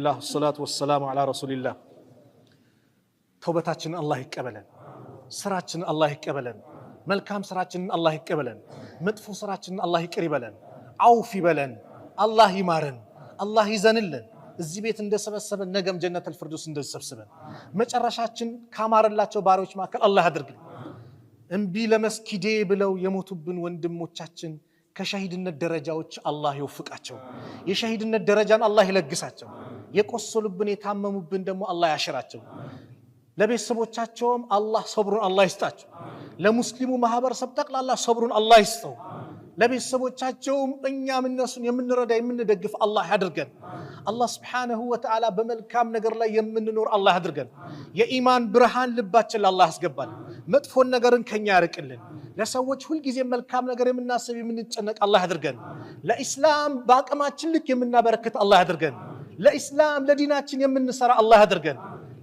لله والصلاة والسلام على رسول الله توبتاችን الله ይቀበለን ስራችን الله ይቀበለን መልካም ስራችን الله ይቀበለን መጥፎ ስራችን الله ይቅር ይበለን አውፍ ይበለን الله ይማረን الله ይዘንልን እዚህ ቤት እንደሰበሰበን ነገም ጀነተል ፍርዱስ እንደሰበሰበን መጨረሻችን ካማረላቸው ባሪዎች ማከል الله ያድርግልን እንቢ ለመስጊዴ ብለው የሞቱብን ወንድሞቻችን ከሸሂድነት ደረጃዎች الله ይወፍቃቸው የሸሂድነት ደረጃን الله ይለግሳቸው የቆሰሉብን የታመሙብን ደግሞ الله ያሽራቸው ለቤተሰቦቻቸውም الله ሰብሩን الله ይስጣቸው ለሙስሊሙ ማህበረሰብ ጠቅላላ ሰብሩን الله ይስጠው ለቤተሰቦቻቸውም እኛም እነሱን የምንረዳ የምንደግፍ الله ያድርገን الله سبحانه وتعالى በመልካም ነገር ላይ የምንኖር الله ያድርገን የኢማን ብርሃን ልባችን الله ያስገባል መጥፎን ነገርን ከኛ ያርቅልን ለሰዎች ሁሉ ጊዜ መልካም ነገር የምናስብ የምንጨነቅ الله ያድርገን ለኢስላም በአቅማችን ልክ የምናበረክት الله ያድርገን ለኢስላም ለዲናችን የምንሰራ الله ያድርገን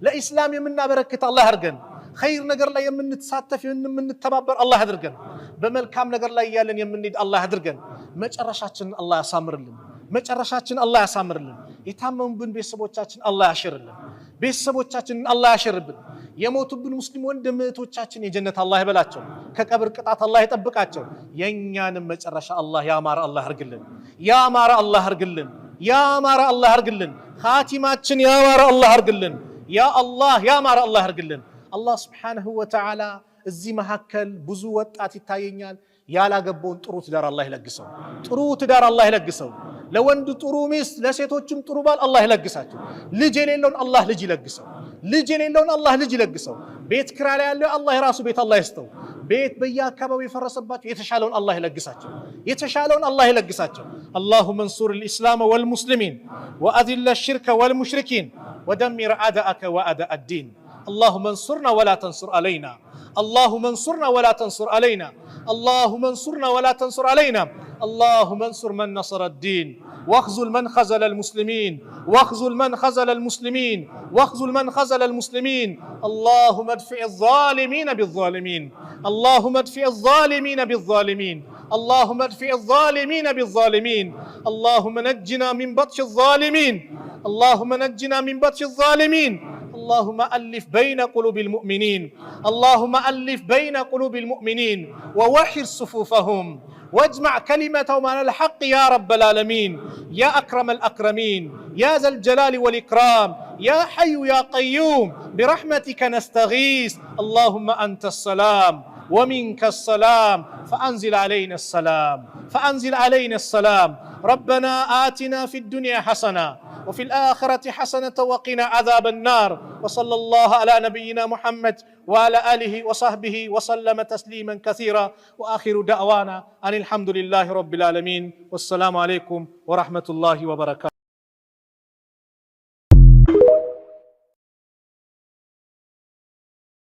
ለኢስላም የምናበረክት الله ያድርገን خير ነገር ላይ የምንተሳተፍ የምንተባበር الله ያድርገን በመልካም ነገር ላይ ያለን የምንሄድ الله ያድርገን መጨረሻችን الله ያሳምርልን መጨረሻችን الله ያሳምርልን የታመሙብን ቤተሰቦቻችን الله ያሽርልን ቤተሰቦቻችን الله ያሽርብን የሞቱብን ሙስሊም ወንድሞቻችን የጀነት الله ይበላቸው ከቀብር ቅጣት الله ይጠብቃቸው የኛንም መጨረሻ الله ያማረ الله ያርግልን ያማረ الله ያርግልን ያማረ الله ያርግልን ኻቲማችን ያማረ الله ያርግልን ያ الله ያማረ الله ያርግልን الله سبحانه وتعالى እዚህ መሐከል ብዙ ወጣት ይታየኛል ያላገባውን ጥሩ ትዳር الله ይለግሰው ጥሩ ትዳር الله ይለግሰው ለወንድ ጥሩ ሚስት ለሴቶችም ጥሩ ባል الله ይለግሳቸው ልጅ የሌለውን الله ልጅ ይለግሰው ልጅ የሌለውን الله ልጅ ይለግሰው ቤት ክራይ ላይ ያለው الله የራሱ ቤት الله ይስጠው ቤት በየአካባቢው የፈረሰባቸው የተሻለውን الله ይለግሳቸው የተሻለውን الله ይለግሳቸው اللهم انصر الاسلام والمسلمين واذل الشرك والمشركين ودمر اعداءك واعداء الدين اللهم انصرنا ولا تنصر علينا اللهم انصرنا ولا تنصر علينا اللهم انصرنا ولا تنصر علينا اللهم انصر من نصر الدين واخذل من خذل المسلمين واخذل من خذل المسلمين واخذل من خذل المسلمين اللهم ادفع الظالمين بالظالمين اللهم ادفع الظالمين بالظالمين اللهم ادفع الظالمين بالظالمين اللهم نجنا من بطش الظالمين اللهم نجنا من بطش الظالمين اللهم ألف بين قلوب المؤمنين اللهم ألف بين قلوب المؤمنين ووحد صفوفهم واجمع كلمتهم على الحق يا رب العالمين يا أكرم الأكرمين يا ذا الجلال والإكرام يا حي يا قيوم برحمتك نستغيث اللهم أنت السلام ومنك السلام فأنزل علينا السلام فأنزل علينا السلام ربنا آتنا في الدنيا حسنة وفي الآخرة حسنة وقنا عذاب النار وصلى الله على نبينا محمد وعلى آله وصحبه وسلم تسليما كثيرا وآخر دعوانا أن الحمد لله رب العالمين والسلام عليكم ورحمة الله وبركاته